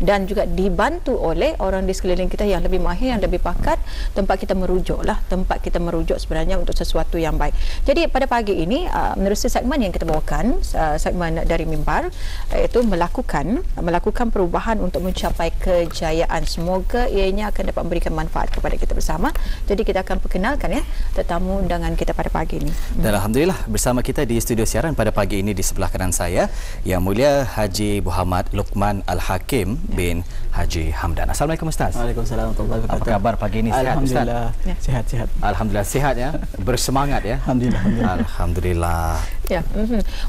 dan juga dibantu oleh orang di sekeliling kita yang lebih mahir, yang lebih pakar. Tempat kita merujuklah, tempat kita merujuk sebenarnya untuk sesuatu yang baik. Jadi pada pagi ini menerusi segmen yang kita bawakan, segmen dari Mimbar, iaitu melakukan perubahan untuk mencapai kejayaan. Semoga ianya akan dapat memberikan manfaat kepada kita bersama. Jadi kita akan perkenalkan tetamu undangan kita pada pagi ini. Dan alhamdulillah bersama kita di studio siaran pada pagi ini di sebelah kanan saya Yang Mulia Haji Muhammad Luqman Al-Hakim bin Haji Hamdan. Assalamualaikum Ustaz. Waalaikumsalam warahmatullahi wabarakatuh. Apa khabar pagi ini? Sihat Ustaz? Alhamdulillah. Sihat-sihat. Alhamdulillah sihat ya. Bersemangat ya. Alhamdulillah. Ya.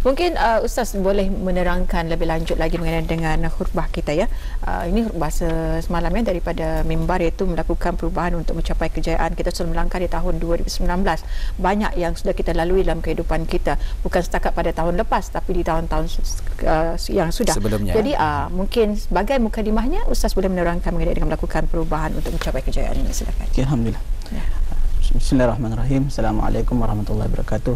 Mungkin Ustaz boleh menerangkan lebih lanjut lagi mengenai dengan khutbah kita ya. Ini khutbah semalam daripada Mimbar, iaitu melakukan perubahan untuk mencapai kejayaan. Kita sudah melangkah di tahun 2019. Banyak yang sudah kita lalui dalam kehidupan kita, bukan setakat pada tahun lepas tapi di tahun-tahun yang sudah sebelumnya. Jadi mungkin sebagai mukadimahnya Ustaz boleh menerangkan mengenai dengan melakukan perubahan untuk mencapai kejayaan ini. Silakan. Okay, alhamdulillah. Ya. Bismillahirrahmanirrahim. Assalamualaikum warahmatullahi wabarakatuh.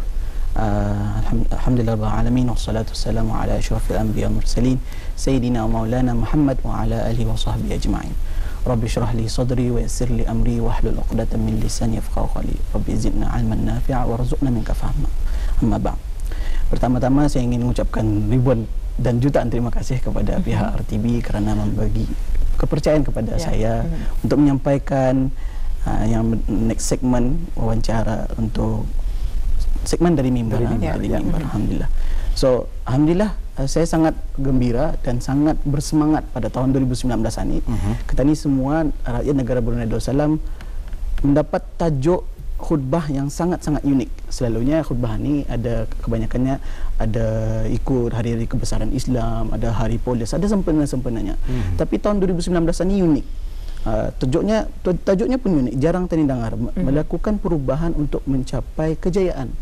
Alhamdulillah rabbil alamin wassalatu wassalamu ala asyrafil anbiya wal mursalin sayyidina wa maulana Muhammad wa ala alihi wa sahbihi ajma'in. Rabbi shrah li sadri wa yassir li amri wahlul 'uqdatam min lisani yafqahu qawli. Rabbi zidna 'ilman nafi'a warzuqna minka fahma. Amma ba'd. Pertama-tama saya ingin mengucapkan ribuan dan jutaan terima kasih kepada pihak RTB kerana membagi kepercayaan kepada saya untuk menyampaikan yang next segmen wawancara untuk segmen dari Mimbar. Alhamdulillah. So, alhamdulillah saya sangat gembira dan sangat bersemangat pada tahun 2019 ini. Kita ni semua rakyat negara Brunei Darussalam mendapat tajuk khutbah yang sangat-sangat unik. Selalunya khutbah ni ada kebanyakannya ada ikut hari-hari kebesaran Islam, ada hari polis, ada sempena-sempenanya. Tapi tahun 2019 ini unik. Tajuknya pun unik, jarang tadi dengar. Melakukan perubahan untuk mencapai kejayaan.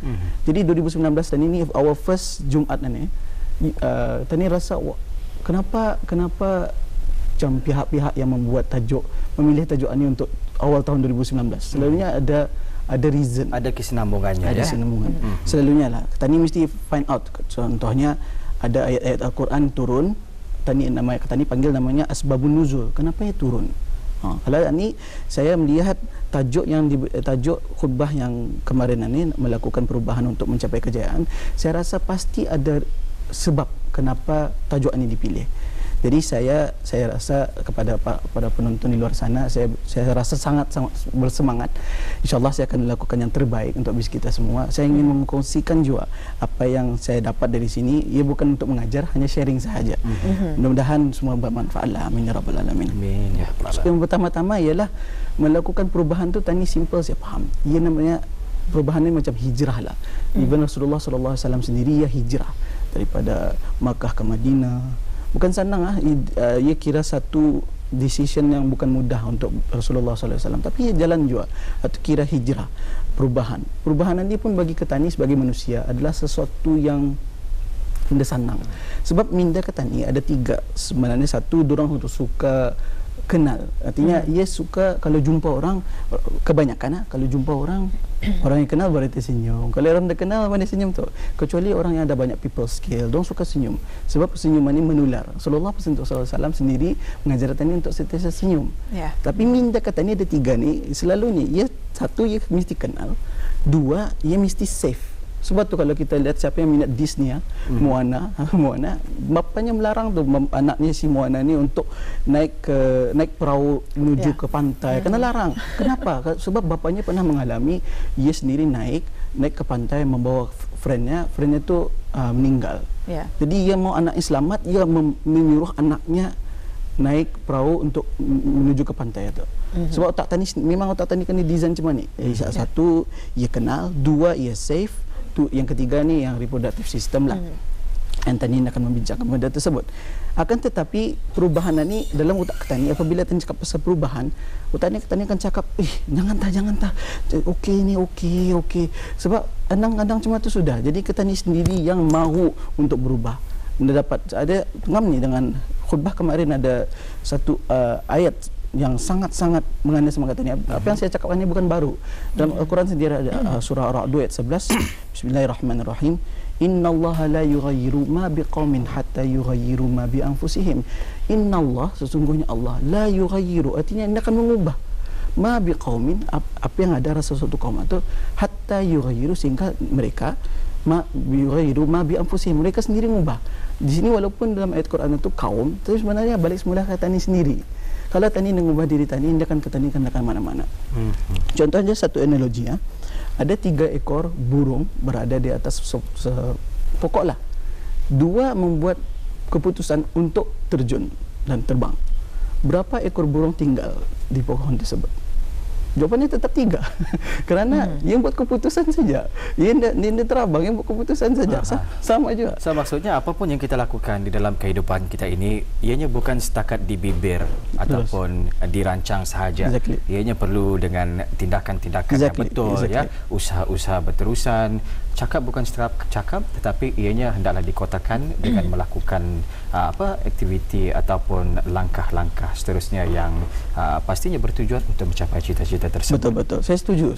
Jadi 2019 dan ini our first Jumaat ni. Tadi rasa kenapa macam pihak-pihak yang membuat memilih tajuk ini untuk awal tahun 2019. Selalunya ada reason, ada kesinambungannya. Ada kesinambungan. Selalunya lah. Tadi mesti find out. Contohnya ada ayat-ayat Al-Quran turun. Tadi panggil namanya asbabun nuzul. Kenapa ia turun? Kalau ini saya melihat tajuk khutbah yang kemarin ini melakukan perubahan untuk mencapai kejayaan, saya rasa pasti ada sebab kenapa tajuk ini dipilih. Jadi saya rasa kepada para penonton di luar sana, saya rasa sangat bersemangat. InsyaAllah saya akan lakukan yang terbaik untuk bis kita semua. Saya ingin mengkongsikan juga apa yang saya dapat dari sini. Ia bukan untuk mengajar, hanya sharing sahaja. Mudah-mudahan semua bermanfaat lah. Amin ya rabbal alamin. Amin ya rabbal alamin. Yang pertama-tama ialah melakukan perubahan tu tadi simple, saya faham. Ia namanya perubahan ni macam hijrah lah. Even Rasulullah SAW sendiri ia hijrah daripada Makkah ke Madinah. Bukan senang ia kira satu decision yang bukan mudah untuk Rasulullah SAW, tapi ia jalan juga atau kira hijrah, perubahan ini pun bagi kita ni sebagai manusia adalah sesuatu yang tidak senang. Sebab minda kita ni ada tiga sebenarnya. Satu, dorang suka kenal. Artinya ia suka kalau jumpa orang, kebanyakan kalau jumpa orang yang kenal baru dia senyum. Kalau orang dah kenal mana senyum tu. Kecuali orang yang ada banyak people skill, dia suka senyum. Sebab senyuman ini menular. Rasulullah SAW sendiri mengajar kita ni untuk sentiasa senyum. Tapi minda kata ni ada tiga ni. Selalunya ia satu, ia mesti kenal. Dua, ia mesti safe. Sebab tu kalau kita lihat siapa yang minat Disney Moana, bapanya melarang tu anaknya si Moana ni untuk naik perahu menuju ke pantai. Kena larang. Kenapa? Sebab bapanya pernah mengalami ia sendiri naik ke pantai membawa friendnya tu meninggal. Jadi ia mau anaknya selamat, ia menyuruh anaknya naik perahu untuk menuju ke pantai itu. Sebab otak tani memang otak tani kan design macam ni. Satu, ia kenal. Dua, ia safe. Yang ketiga ni yang reproductive system lah. Yang tadi akan membincangkan benda tersebut. Akan tetapi perubahan ni dalam otak kita ni, apabila tadi cakap pasal perubahan, otak ni akan cakap, jangan tak. Okey. Sebab kadang-kadang cuma tu sudah. Jadi kita ni sendiri yang mahu untuk berubah. Dapat ada ngam ni dengan khutbah kemarin ada satu ayat yang sangat-sangat mengandai semangat ini. Apa yang saya cakapkan ini bukan baru. Dalam Al-Quran sendiri ada surah Ar-Ra'd ayat 11. Bismillahirrahmanirrahim. Innallaha la yughayyiru ma biqaumin hatta yughayyiru ma bi anfusihim. Innallah, sesungguhnya Allah, la yughayyiru, artinya dia akan mengubah ma biqaumin, apa yang ada rasa suatu kaum itu, hatta yughayyiru, sehingga mereka ma yughayyiru ma bi anfusihim, mereka sendiri mengubah. Di sini walaupun dalam ayat Quran itu kaum, tapi sebenarnya balik semula ke tani sendiri. Kalau tani mengubah diri tani, dia akan ke tani kan akan mana-mana. Contohnya satu analogi ya. Ada 3 ekor burung berada di atas pokok lah. 2 membuat keputusan untuk terjun dan terbang. Berapa ekor burung tinggal di pohon tersebut? Jawapannya tetap 3. Kerana yang buat keputusan saja. Yang terbang, yang buat keputusan saja. Sama juga. So, maksudnya apapun yang kita lakukan di dalam kehidupan kita ini, ianya bukan setakat di bibir ataupun dirancang sahaja. Ianya perlu dengan tindakan-tindakan yang betul, ya. Usaha-usaha berterusan. Cakap bukan setakat cakap, tetapi ianya hendaklah dikotakan dengan melakukan aktiviti ataupun langkah-langkah seterusnya yang pastinya bertujuan untuk mencapai cita-cita tersebut. Betul-betul. Saya setuju.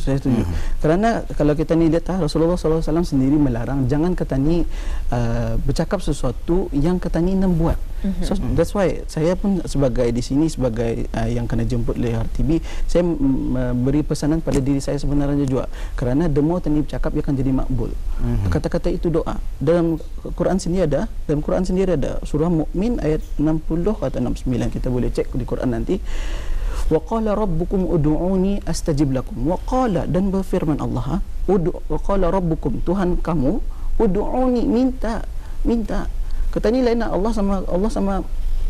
Kerana kalau kita ni lihat Rasulullah SAW sendiri melarang jangan kita ni bercakap sesuatu yang kita ni nak buat. So that's why saya pun sebagai di sini sebagai yang kena jemput oleh RTB, saya beri pesanan pada diri saya sebenarnya juga. Kerana the more tani bercakap ia akan jadi makbul. Kata-kata itu doa. Dalam Quran sendiri ada surah Mukmin ayat 60 atau 69, kita boleh cek di Quran nanti. Wa qala rabbukum ud'uni astajib lakum. Wa qala, dan berfirman Allah, wa qala rabbukum, Tuhan kamu, ud'uni, minta. Kata ni lain, Allah sama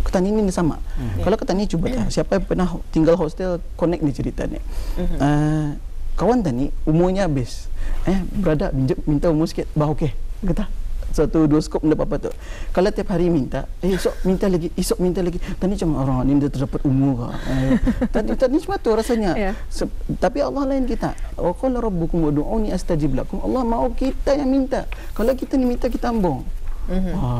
kata ni sama. Kalau kata ni cuba siapa yang pernah tinggal hostel connect ni cerita ni. Kawan tadi umurnya habis. Berada minta umur sikit, bah okey. Kata 1-2 skop benda apa tu. Kalau tiap hari minta, esok minta lagi. Tadi macam orang ni dia terdapat umur ke. Tadi cuma tu rasanya. Tapi Allah lain kita. Wa qala rabbukum ud'uni astajib lakum. Allah mahu kita yang minta. Kalau kita ni minta, kita ambong.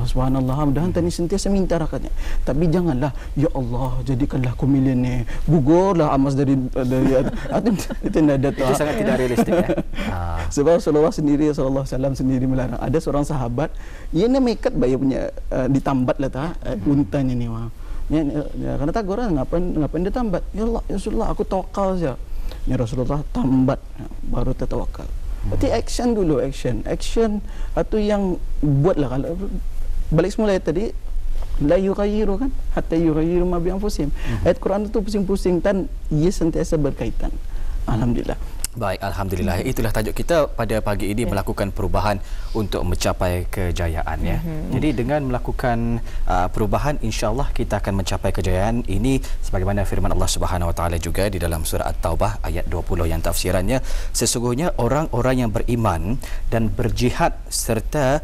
Subhanallah, mudah-mudahan tadi sentiasa minta rakatnya. Tapi janganlah, ya Allah, jadikanlah aku milioner. Gugurlah amas dari itu nada tu. Itu sangat tidak realistik ya. Sebab Rasulullah sendiri melarang. Ada seorang sahabat, ia nak mekat bayar punya ditambat lah tak untanya ni wah. Karena tak orang ngapain dia tambat? Ya Allah, ya Rasulullah, aku tawakal saja. Ya Rasulullah, tambat baru tertawakal. Berarti action dulu, action atau yang buatlah. Kalau balik semula tadi la yughayyiru kan hatta yughayyiru ma bi anfusihim. Ayat Quran itu pusing-pusing dan ia sentiasa berkaitan. Alhamdulillah. Baik, alhamdulillah. Itulah tajuk kita pada pagi ini, melakukan perubahan untuk mencapai kejayaan ya. Jadi dengan melakukan perubahan, insya-Allah kita akan mencapai kejayaan ini sebagaimana firman Allah Subhanahu Wa Taala juga di dalam surah At-Taubah ayat 20 yang tafsirannya, sesungguhnya orang-orang yang beriman dan berjihad serta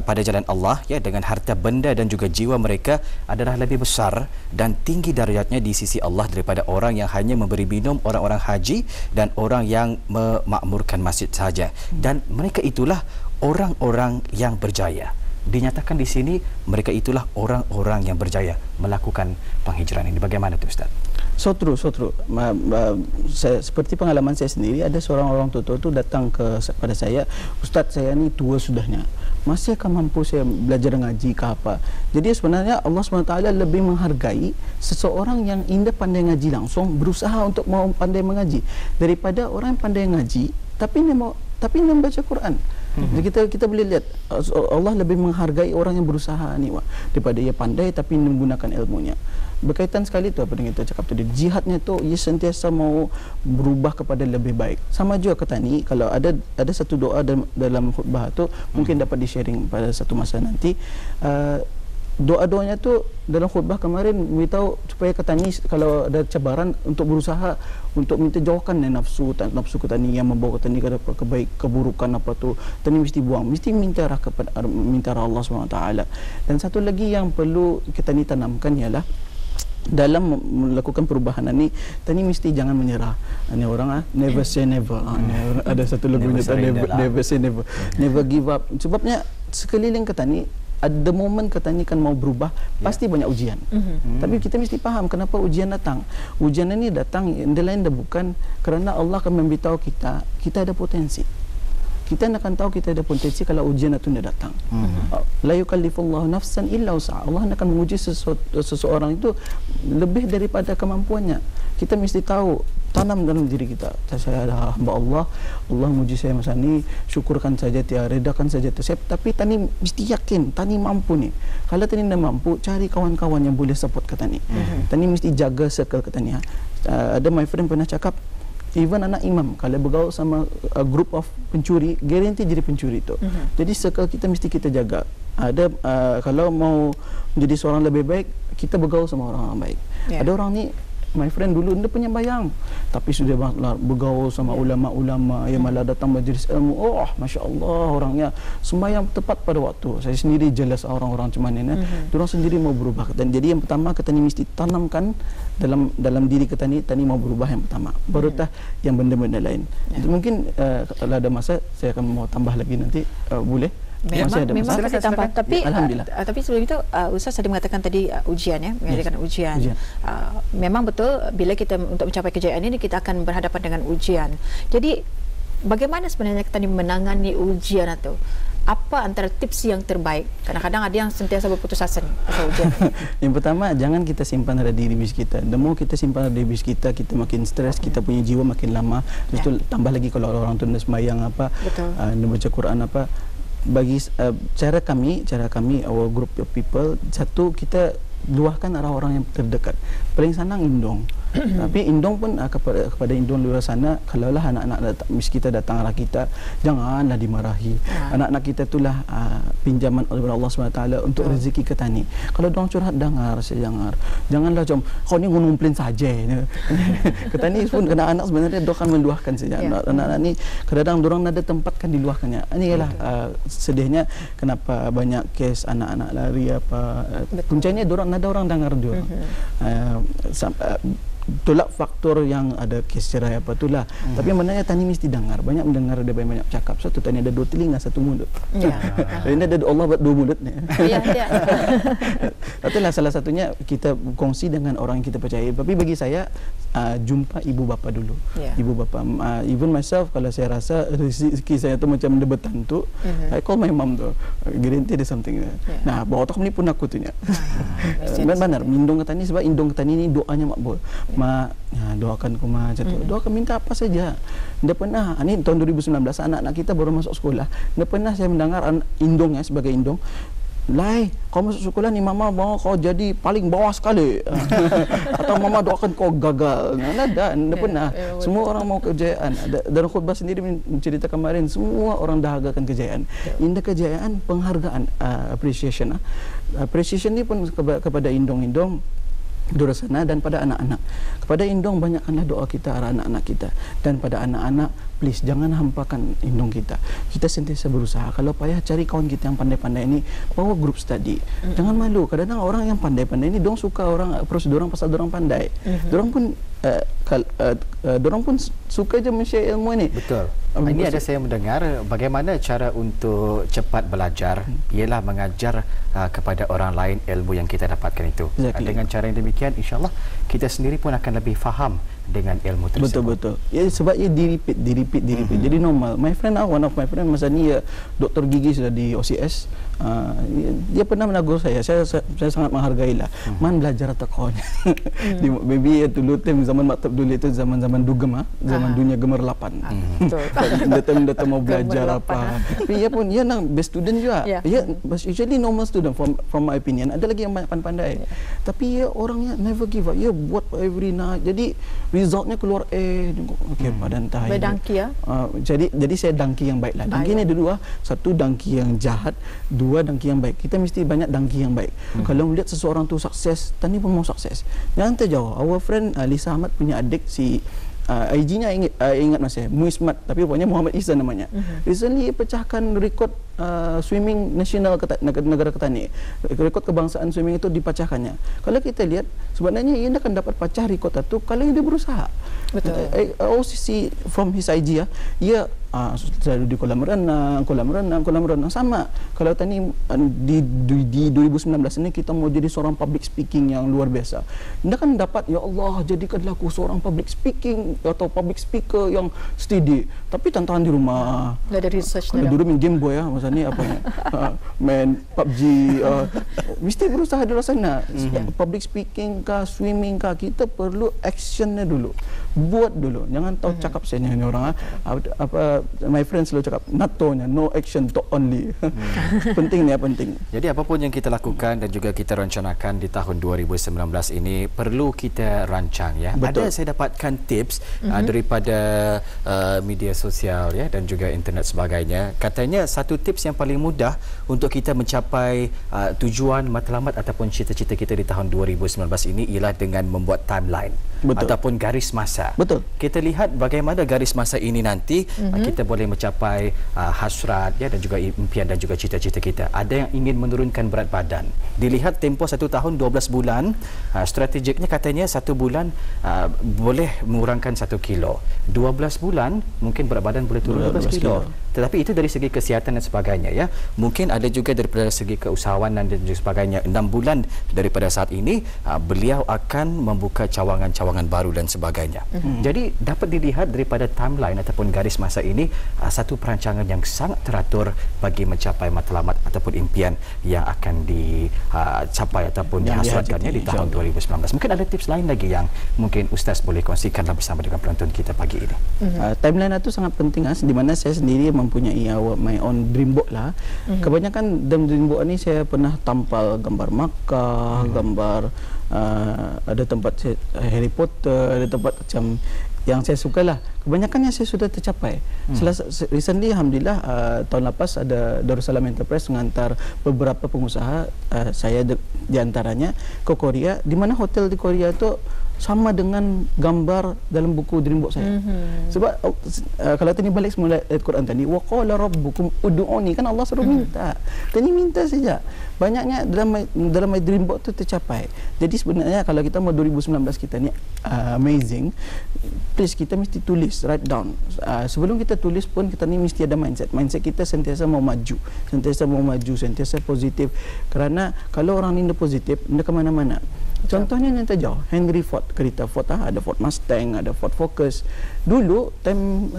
pada jalan Allah ya dengan harta benda dan juga jiwa mereka adalah lebih besar dan tinggi darjatnya di sisi Allah daripada orang yang hanya memberi minum orang-orang haji dan orang yang memakmurkan masjid saja. Dan mereka itulah orang-orang yang berjaya. Dinyatakan di sini mereka itulah orang-orang yang berjaya melakukan penghijrahan ini. Bagaimana tu Ustaz? So true. Seperti pengalaman saya sendiri, ada seorang orang tua tu datang pada saya, Ustaz, saya ni tua sudahnya, masih akan mampu saya belajar ngaji ke apa? Jadi sebenarnya Allah SWT lebih menghargai seseorang yang indah pandai ngaji langsung, berusaha untuk mau pandai mengaji, daripada orang yang pandai ngaji tapi dia baca Quran. Jadi kita boleh lihat Allah lebih menghargai orang yang berusaha ni daripada ia pandai tapi menggunakan ilmunya. Berkaitan sekali tu apa dengan kita cakap tadi, jihadnya tu ia sentiasa mau berubah kepada lebih baik. Sama juga kata ni, kalau ada satu doa dalam khutbah tu mungkin dapat di-sharing pada satu masa nanti. Doa-doanya tu dalam khutbah kemarin beritahu supaya kata ni kalau ada cabaran untuk berusaha untuk minta jauhkan nafsu kata ni yang membawa kata ni keburukan apa tu, tadi mesti buang, mesti minta kepada Allah SWT. Dan satu lagi yang perlu kita ni tanamkan ialah dalam melakukan perubahan ni, tadi mesti jangan menyerah. Ini orang never say never. Ada satu lagu ni never say never. Never give up. Sebabnya sekeliling kata ni, the moment kata ni kan mau berubah, pasti banyak ujian. Tapi kita mesti faham kenapa ujian datang. Ujian ini datang, yang lain dah bukan kerana Allah akan memberitahu kita ada potensi. kita akan tahu kita ada potensi kalau ujian itu tidak datang. La yukallifullahu nafsan illa wus'aha. Allah akan menguji seseorang itu lebih daripada kemampuannya. Kita mesti tahu, tanam dalam diri kita, saya ada hamba Allah, Allah menguji saya masa ni, syukurkan saja, redakan saja. Tapi tani mesti yakin, tani mampu ni. Kalau tani tidak mampu, cari kawan-kawan yang boleh support ke tani. Tani mesti jaga circle ke tani. Ada my friend pernah cakap, even anak imam kalau bergaul sama group of pencuri, guarantee jadi pencuri tu. Jadi circle kita mesti kita jaga. Ada kalau mau menjadi seorang lebih baik, kita bergaul sama orang baik. Ada orang ni, my friend dulu dia punya bayang, tapi sudah bergaul sama ulama-ulama yang malah datang majlis ilmu. Oh, masya-Allah, orangnya sembahyang tepat pada waktu. Saya sendiri jelas orang-orang macam mana. Diorang sendiri mau berubah. Dan jadi yang pertama kita ni mesti tanamkan dalam diri kita ni, tani mau berubah yang pertama. Barutah yang benda-benda lain. Mungkin kalau ada masa saya akan mau tambah lagi nanti, boleh? Memang boleh tambah. Tapi Alhamdulillah. Tapi sebelum itu Ustaz tadi mengatakan tadi ujian ya, mengadakan ujian. Memang betul bila kita untuk mencapai kejayaan ini kita akan berhadapan dengan ujian. Jadi bagaimana sebenarnya kita menangani ujian itu? Apa antara tips yang terbaik? Kadang-kadang ada yang sentiasa berputus asa pasal ujian. Yang pertama, jangan kita simpan pada diri kita. The more kita simpan pada diri kita makin stres, kita punya jiwa makin lama. Terus tu tambah lagi kalau orang tu nak sembahyang apa, nak baca Quran apa. Bagi cara kami our group of people, satu kita luahkan arah orang yang terdekat. Paling senang indong. Tapi indong pun kepada indong luar sana, kalaulah anak-anak kita datang arah kita, janganlah dimarahi. Anak-anak kita itulah pinjaman oleh Allah SWT untuk rezeki ke tani. Kalau dorang curhat, dengar, saya dengar. Janganlah macam kau ni ngumpulin saja. Ke tani pun anak-anak sebenarnya dorang akan meluahkan saja. Anak-anak ni kadang-kadang dorang ada tempatkan diluahkannya. Ini ialah sedihnya kenapa banyak kes anak-anak lari apa. Puncanya dorang ada orang dengar dia. Itulah faktor yang ada kes cerai apa itulah. Tapi sebenarnya tani mesti dengar. Banyak mendengar, dia banyak cakap. Satu tani ada dua telinga, satu mulut. Ini ada Allah buat dua mulut ni. Itulah salah satunya kita kongsi dengan orang yang kita percaya. Tapi bagi saya jumpa ibu bapa dulu. Ibu bapa. Even myself, kalau saya rasa rezeki saya tu macam ada bertantu, I call my mom tu. Guarantee ada something. Nah, bawa otak ni pun aku tu nya. Benar, indong ke tani sebab indong ke tani ni doanya makbul. Mak, doakan ku mak macam tu. Doakan minta apa saja. Dia pernah, ni tahun 2019 anak-anak kita baru masuk sekolah. Dia pernah saya mendengar indong sebagai indong. Lai, kau masuk sekolah ni mama mau kau jadi paling bawah sekali. Atau mama doakan kau gagal. Ada, dia pernah. Semua orang mau kejayaan. Dan khutbah sendiri mencerita kemarin, semua orang dahagakan kejayaan. Indah kejayaan, penghargaan, appreciation. Appreciation ni pun kepada indong-indong luar sana dan pada anak-anak. Kepada indong banyakkanlah doa kita arah anak-anak kita, dan pada anak-anak please jangan hampakan indong kita. Kita sentiasa berusaha. Kalau payah cari kawan kita yang pandai-pandai ini, bawa group study. Jangan malu. Kadang-kadang orang yang pandai-pandai ini dong suka orang approach dorang pasal dorang pandai. Dorang pun suka je men-share ilmu ini. Betul. Ini ada saya mendengar bagaimana cara untuk cepat belajar ialah mengajar kepada orang lain ilmu yang kita dapatkan itu. Dengan cara yang demikian, insya-Allah kita sendiri pun akan lebih faham dengan ilmu tersebut. Betul. Ya, sebab ia di-repeat. Jadi normal. My friend, one of my friend masa ni doktor gigi sudah di OCS. Dia pernah menegur saya. Saya sangat menghargailah. Man belajar atau kawan. Maybe dulu zaman maktab dulu itu zaman-zaman dugem, zaman dunia gemer 8. Betul. Datang mau belajar apa. Tapi dia nak best student juga. Usually normal student from my opinion. Ada lagi yang pandai-pandai. Tapi orangnya never give up. Buat every night. Jadi resultnya keluar okey badan tahan. Berdangki ya. Jadi saya dangki yang baiklah. Dangki ni ada dua. Satu dangki yang jahat, dua dangki yang baik. Kita mesti banyak dangki yang baik. Kalau melihat seseorang tu sukses, tani pun mau sukses. Jangan terjauh. Our friend Lisa Ahmad punya adik si IG-nya ingat masih Muismat, tapi pokoknya Muhammad Ihsan namanya. Recently pecahkan rekod swimming nasional negara Ketani. Rekod kebangsaan swimming itu dipecahkannya. Kalau kita lihat sebenarnya ia akan dapat pecah rekod itu kalau dia berusaha. Betul. OCC from his IG ia selalu di kolam renang sama. Kalau tadi di 2019 ini kita mau jadi seorang public speaking yang luar biasa. Anda kan dapat, ya Allah, jadikanlah aku seorang public speaking atau public speaker yang steady. Tapi tantangan di rumah. Ada research kalau dulu main Game Boy masa ni apa ni? Main PUBG, mesti berusaha di luar sana. Public speaking kah, swimming kah, kita perlu actionnya dulu. Buat dulu. Jangan tahu cakap saya ni orang my friends selalu cakap NATO-nya no action talk only. Penting ni, penting. Jadi apapun yang kita lakukan dan juga kita rencanakan di tahun 2019 ini perlu kita rancang ya. Betul. Ada saya dapatkan tips daripada media sosial ya dan juga internet sebagainya. Katanya satu tips yang paling mudah untuk kita mencapai tujuan matlamat ataupun cita-cita kita di tahun 2019 ini ialah dengan membuat timeline. Betul. Ataupun garis masa. Betul. Kita lihat bagaimana garis masa ini nanti kita boleh mencapai hasrat ya dan juga impian dan juga cita-cita kita. Ada yang ingin menurunkan berat badan. Dilihat tempoh 1 tahun 12 bulan, strategiknya katanya 1 bulan boleh mengurangkan 1 kilo. 12 bulan mungkin berat badan boleh turun 12 kilo. Tetapi itu dari segi kesihatan dan sebagainya ya. Mungkin ada juga daripada segi keusahawanan dan juga sebagainya. 6 bulan daripada saat ini beliau akan membuka cawangan-cawangan baru dan sebagainya. Jadi dapat dilihat daripada timeline ataupun garis masa ini satu perancangan yang sangat teratur bagi mencapai matlamat ataupun impian yang akan dicapai ataupun dihasratkannya di tahun 2019. Mungkin ada tips lain lagi yang mungkin Ustaz boleh kongsikanlah bersama dengan penonton kita pagi ini. Timeline itu sangat penting di mana saya sendiri mempunyai my own dream board lah. Kebanyakan dalam dream board ni saya pernah tampal gambar Makkah, gambar ada tempat Harry Potter, ada tempat macam yang saya suka lah. Kebanyakannya saya sudah tercapai. Recently, alhamdulillah, tahun lepas ada Darussalam Enterprise mengantar beberapa pengusaha, saya di antaranya ke Korea, di mana hotel di Korea itu sama dengan gambar dalam buku dream box saya. Sebab kalau tadi balik semula ayat Quran tadi, wa qala rabbukum ud'uni, kan Allah suruh minta. Tadi minta saja. Banyaknya dalam my dream box tu tercapai. Jadi sebenarnya kalau kita mau 2019 kita ni amazing, please kita mesti tulis, write down. Sebelum kita tulis pun kita ni mesti ada mindset. Mindset kita sentiasa mau maju, sentiasa positif. Kerana kalau orang ni positif, dia ke mana-mana. Contohnya yang terjauh, Henry Ford, kereta Ford ada Ford Mustang, ada Ford Focus. Dulu time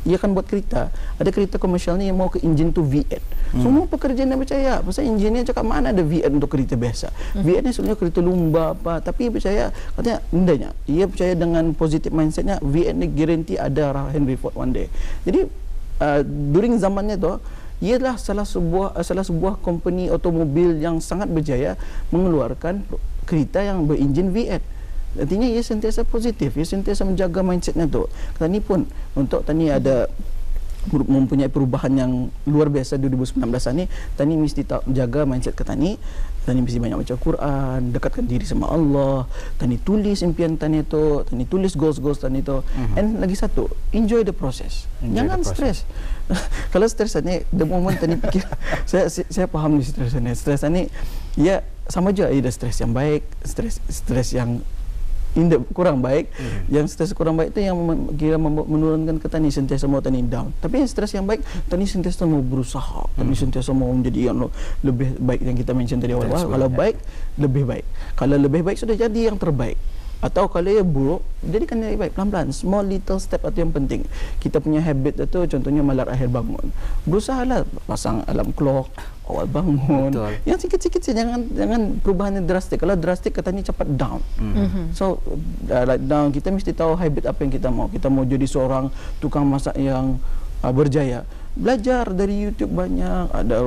ia akan buat kereta, ada kereta komersial ni yang mau ke enjin tu V8. Semua pekerja dia percaya, pasal enjinnya cakap mana ada V8 untuk kereta biasa. V8 ni sebenarnya kereta lumba apa, tapi percaya katanya indahnya. Ia percaya dengan positive mindsetnya, V8 ni guarantee ada arah Henry Ford one day. Jadi during zamannya tu, ialah salah sebuah company automobil yang sangat berjaya mengeluarkan kereta yang berenjin V8. Artinya ia sentiasa positif, ia sentiasa menjaga mindsetnya tu. Tani pun untuk tani ada mempunyai perubahan yang luar biasa 2019 ni, Tani mesti jaga mindset ke Tani mesti banyak baca Quran, dekatkan diri sama Allah, Tani tulis impian Tani tu, Tani tulis goals Tani tu. And lagi satu, enjoy the process. Jangan stres. Kalau stres ni, the moment Tani fikir, saya faham ni stres ni. Stres ni, ya sama je ada stres yang baik, stres yang kurang baik. Yang stres kurang baik itu yang kira menurunkan ke Tani sentiasa mau Tani down. Tapi yang stres yang baik, Tani sentiasa mau berusaha, Tani sentiasa mau menjadi yang lebih baik yang kita mention tadi awal. Kalau baik, lebih baik. Kalau lebih baik sudah jadi yang terbaik. Atau kalau ia buruk, jadikan yang baik pelan-pelan. Small little step itu yang penting. Kita punya habit itu contohnya malam akhir bangun. Berusahalah pasang alarm clock, awal bangun. Betul. Yang sikit-sikit saja, jangan perubahan yang drastik. Kalau drastik katanya cepat down. So like down, kita mesti tahu habit apa yang kita mau. Kita mau jadi seorang tukang masak yang berjaya. Belajar dari YouTube banyak, ada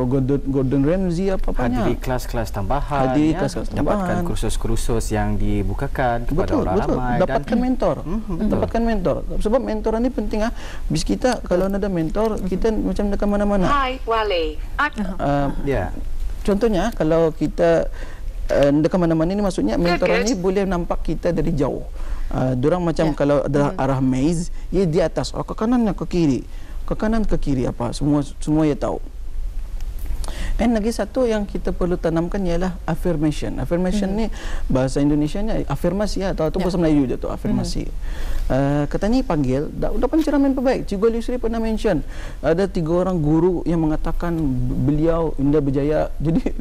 Gordon Ramsay apa banyak. Hadiri kelas-kelas tambahan, dapatkan kursus-kursus yang dibukakan kepada orang ramai. Dapatkan mentor. Dapatkan mentor. Sebab mentor ini penting Bis kita kalau ada mentor, kita macam dekat mana-mana. Hai Wale. Contohnya kalau kita dekat mana-mana ini, maksudnya mentor ini boleh nampak kita dari jauh. Diorang macam kalau ada arah maze, ia di atas, ke kanan ke kiri. ke kanan ke kiri apa, semua ia tahu. Dan lagi satu yang kita perlu tanamkan ialah affirmation. Affirmation ni bahasa Indonesianya afirmasi atau bahasa Melayu je tu, afirmasi. Kata ni panggil, dah pencerahan terbaik. Cikgu Ali Yusri pernah mention ada 3 orang guru yang mengatakan beliau indah berjaya. Jadi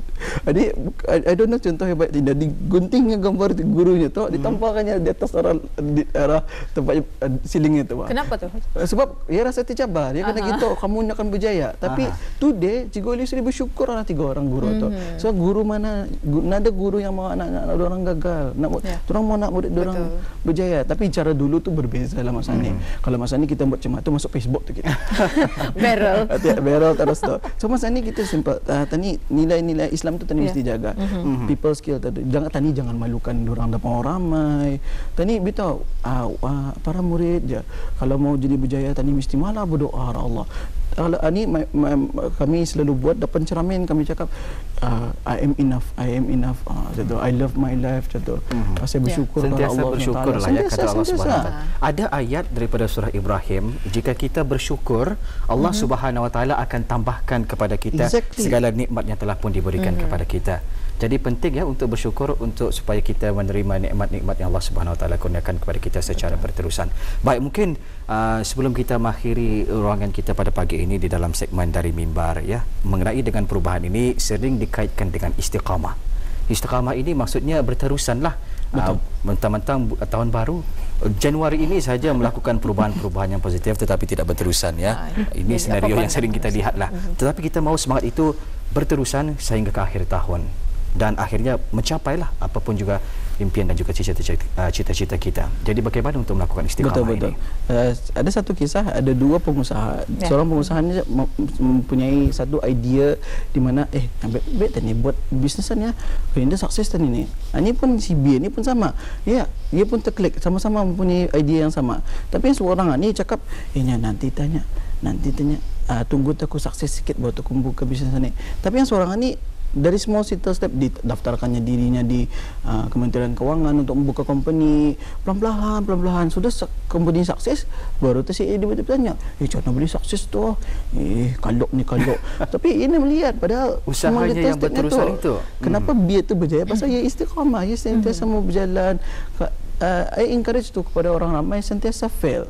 adik, I don't know contoh hebat tidak, diguntingnya gambar gurunya tu, ditampakkannya di atas arah tempat silingnya tu. Kenapa tu? Sebab dia rasa tercabar. Dia kata gitu, kamu akan berjaya. Tapi today Cikgu Ali Yusri bersyukur ada 3 orang guru tu. So guru mana, ada guru yang mau anak-anak orang gagal, orang mau nak murid orang berjaya. Tapi cara dulu tu berbeza lah masa ni. Kalau masa ni kita buat macam tu masuk Facebook tu kita. Barrel terus tu. So masa ni kita simple. Tani nilai-nilai Islam tu tani mesti jaga. People skill tu. Jangan malukan orang depan orang ramai. Tani beritahu para murid je, kalau mau jadi berjaya tani mesti malah berdoa Allah. Kalau ini kami selalu buat depan cermin, kami cakap I am enough, I love my life, saya bersyukur kepada Allah. Bersyukur lah ya kata Allah Subhanahu Wa Taala. Ada ayat daripada surah Ibrahim, jika kita bersyukur, Allah Subhanahu Wa Taala akan tambahkan kepada kita segala nikmat yang telah pun diberikan kepada kita. Jadi penting ya untuk bersyukur untuk supaya kita menerima nikmat-nikmat yang Allah Subhanahu Wa Taala kurniakan kepada kita secara berterusan. Baik, mungkin sebelum kita mengakhiri ruangan kita pada pagi ini di dalam segmen dari mimbar ya, mengenai dengan perubahan ini sering dikaitkan dengan istiqamah. Istiqamah ini maksudnya berterusanlah. Mentang-mentang tahun baru Januari ini saja melakukan perubahan-perubahan yang positif tetapi tidak berterusan ya. Ini senario yang sering kita lihatlah. Tetapi kita mahu semangat itu berterusan sehingga ke akhir tahun. Dan akhirnya mencapailah apapun juga impian dan juga cita-cita kita. Jadi bagaimana untuk melakukan istiqamah ini? Ada satu kisah, ada 2 pengusaha. Seorang pengusaha ni mempunyai satu idea di mana baik tadi buat bisnesan ya. Dia sukses tadi ni. Ini pun si B ni pun sama. Ya, dia pun terklik sama-sama mempunyai idea yang sama. Tapi yang seorang ni cakap, nanti tanya. Tunggu aku sukses sikit baru aku buka bisnesan ni. Tapi yang seorang ni dari small step didaftarkannya dirinya di Kementerian Kewangan untuk membuka company, pelan-pelan sudah company sukses baru tu si dia bertanya, macam mana boleh sukses tu? Kalau tapi ini melihat padahal usahanya yang berterusan itu. Kenapa dia tu berjaya? Pasal dia istiqamah, dia sentiasa mau berjalan. I encourage tu kepada orang ramai sentiasa fail.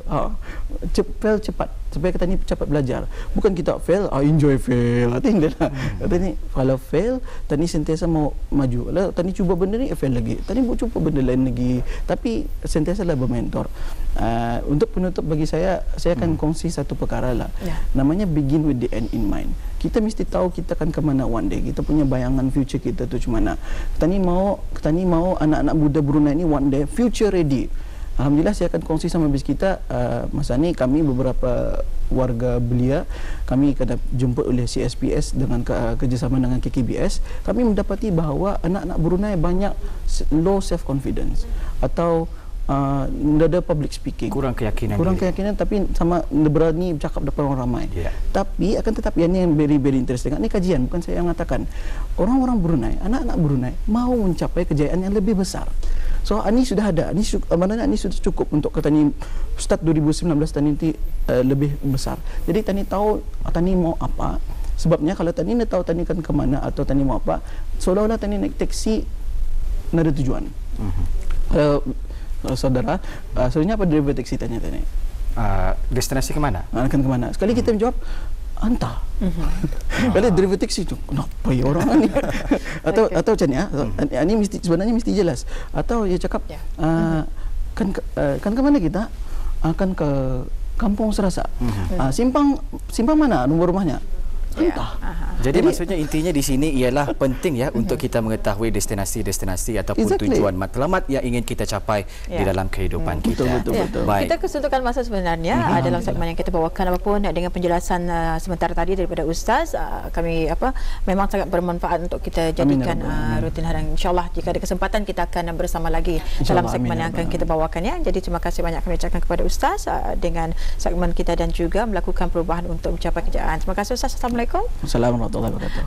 Fail cepat supaya kita ni cepat belajar. Bukan kita fail, enjoy fail. Tadi kalau fail, tadi sentiasa mau maju. Lalu tadi cuba benda ni fail lagi. Tadi cuba benda lain lagi. Tapi sentiasa lah bermentor. Untuk penutup bagi saya akan kongsi satu perkara lah. Namanya begin with the end in mind. Kita mesti tahu kita akan ke mana one day. Kita punya bayangan future kita tu macam mana. Kita ni mau anak-anak muda Brunei ni one day future ready. Alhamdulillah saya akan kongsi sama bis kita. Masa ni kami beberapa warga belia, kami kena jemput oleh CSPS dengan kerjasama dengan KKBS. Kami mendapati bahawa anak-anak Brunei banyak low self confidence atau ada public speaking, kurang keyakinan tapi sama berani bercakap depan orang ramai. Tapi akan tetapi yang very interesting, ini kajian bukan saya yang mengatakan, orang-orang Brunei, anak-anak Brunei mau mencapai kejayaan yang lebih besar. So ini sudah ada, ini sudah cukup untuk tani start 2019 tani lebih besar. Jadi tani tahu tani mau apa. Sebabnya kalau tani tahu tani kan ke mana atau tani mau apa, seolah-olah tani naik taksi ada tujuan. Saudara, sebenarnya apa daripada taksi tanya tadi? Destinasi ke mana? Akan ke mana? Sekali kita menjawab, hantar. Kalau driver taksi tu, kenapa ya orang ni? Atau macam ni, ini sebenarnya mesti jelas. Atau dia cakap, kan ke mana kita? Akan ke Kampung Serasa. Simpang mana nombor rumahnya? Entah. Jadi maksudnya intinya di sini ialah penting ya untuk kita mengetahui destinasi ataupun tujuan matlamat yang ingin kita capai di dalam kehidupan kita. Betul. Baik. Kita kesuntukan masa sebenarnya dalam segmen yang kita bawakan apapun dengan penjelasan sementara tadi daripada Ustaz, kami memang sangat bermanfaat untuk kita jadikan rutin harian. InsyaAllah jika ada kesempatan kita akan bersama lagi dalam segmen yang akan kita bawakan ya. Jadi terima kasih banyak kami ucapkan kepada Ustaz dengan segmen kita dan juga melakukan perubahan untuk mencapai kejayaan. Terima kasih Ustaz. Assalamualaikum. Assalamualaikum warahmatullahi wabarakatuh.